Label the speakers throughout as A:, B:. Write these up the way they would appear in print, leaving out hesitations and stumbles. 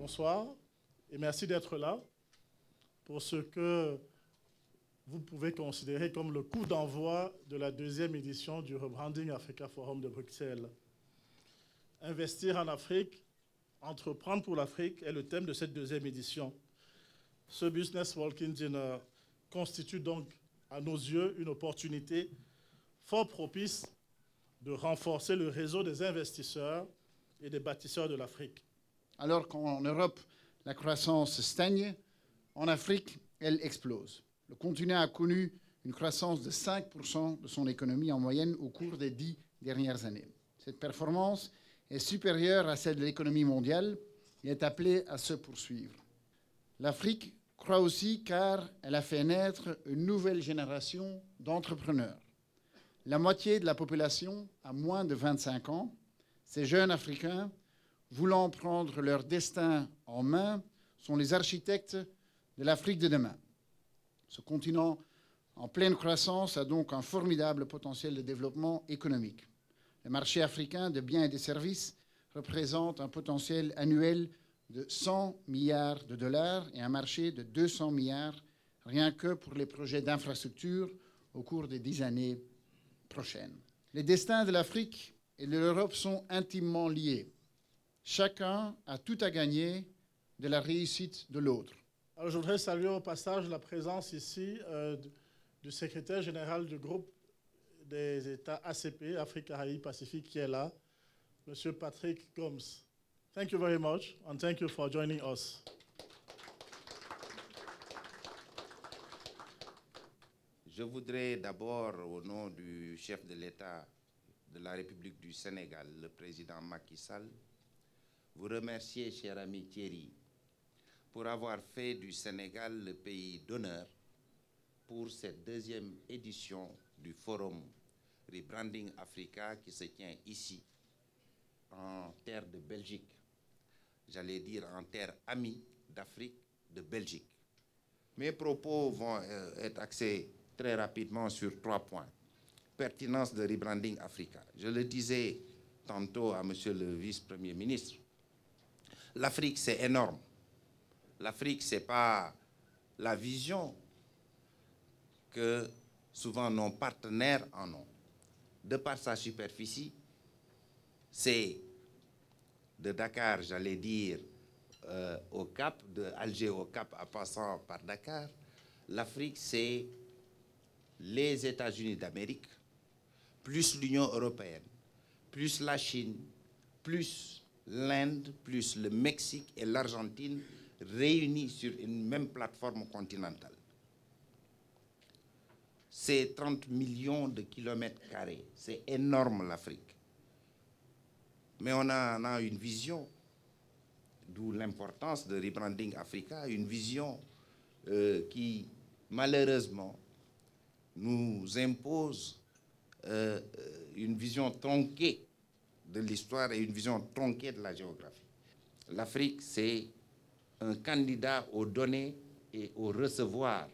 A: bonsoir et merci d'être là pour ce que vous pouvez considérer comme le coup d'envoi de la deuxième édition du Rebranding Africa Forum de Bruxelles. Investir en Afrique, entreprendre pour l'Afrique est le thème de cette deuxième édition. Ce Business Walking Dinner constitue donc, à nos yeux, une opportunité fort propice de renforcer le réseau des investisseurs et des bâtisseurs de l'Afrique.
B: Alors qu'en Europe, la croissance stagne, en Afrique, elle explose. Le continent a connu une croissance de 5% de son économie en moyenne au cours des 10 dernières années. Cette performance est supérieure à celle de l'économie mondiale et est appelée à se poursuivre. L'Afrique croît aussi car elle a fait naître une nouvelle génération d'entrepreneurs. La moitié de la population a moins de 25 ans. Ces jeunes Africains, voulant prendre leur destin en main, sont les architectes de l'Afrique de demain. Ce continent en pleine croissance a donc un formidable potentiel de développement économique. Le marché africain de biens et de services représente un potentiel annuel de 100 milliards de dollars et un marché de 200 milliards rien que pour les projets d'infrastructure au cours des 10 années prochaines. Les destins de l'Afrique et de l'Europe sont intimement liés. Chacun a tout à gagner de la réussite de l'autre.
A: Alors, je voudrais saluer au passage la présence ici du secrétaire général du groupe des États ACP, Afrique, Caraïbes, Pacifique, qui est là, M. Patrick Gomes. Thank you very much, and thank you for joining us.
C: Je voudrais d'abord, au nom du chef de l'État de la République du Sénégal, le président Macky Sall, vous remercier, cher ami Thierry, pour avoir fait du Sénégal le pays d'honneur pour cette deuxième édition du Forum Rebranding Africa qui se tient ici, en terre de Belgique. J'allais dire en terre amie d'Afrique, de Belgique. Mes propos vont être axés très rapidement sur 3 points. Pertinence de Rebranding Africa. Je le disais tantôt à monsieur le vice-premier ministre, l'Afrique, c'est énorme. L'Afrique, ce n'est pas la vision que souvent nos partenaires en ont. De par sa superficie, c'est de Dakar, j'allais dire, au Cap, de Alger au Cap, en passant par Dakar. L'Afrique, c'est les États-Unis d'Amérique, plus l'Union européenne, plus la Chine, plus l'Inde, plus le Mexique et l'Argentine réunis sur une même plateforme continentale. C'est 30 millions de kilomètres carrés. C'est énorme l'Afrique. Mais on a une vision, d'où l'importance de Rebranding Africa, une vision qui, malheureusement, nous impose une vision tronquée de l'histoire et une vision tronquée de la géographie. L'Afrique, c'est un candidat au donner et au recevoir,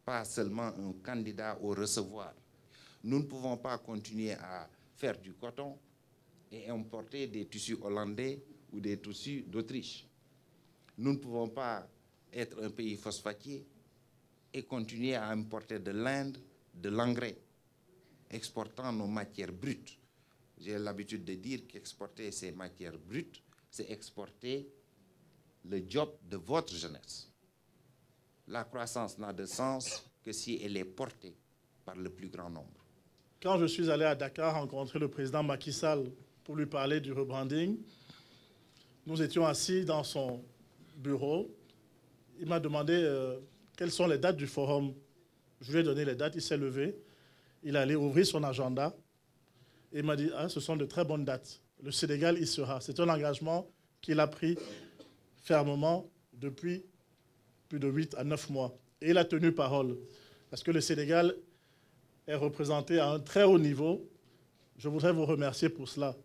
C: pas seulement un candidat au recevoir. Nous ne pouvons pas continuer à faire du coton et importer des tissus hollandais ou des tissus d'Autriche. Nous ne pouvons pas être un pays phosphatier et continuer à importer de l'Inde de l'engrais, exportant nos matières brutes. J'ai l'habitude de dire qu'exporter ces matières brutes, c'est exporter le job de votre jeunesse. La croissance n'a de sens que si elle est portée par le plus grand nombre.
A: Quand je suis allé à Dakar rencontrer le président Macky Sall pour lui parler du rebranding, nous étions assis dans son bureau. Il m'a demandé quelles sont les dates du forum. Je lui ai donné les dates, il s'est levé. Il allait ouvrir son agenda et il m'a dit « ce sont de très bonnes dates. Le Sénégal y sera. » C'est un engagement qu'il a pris fermement depuis plus de 8 à 9 mois. Et il a tenu parole. Parce que le Sénégal est représenté à un très haut niveau. Je voudrais vous remercier pour cela.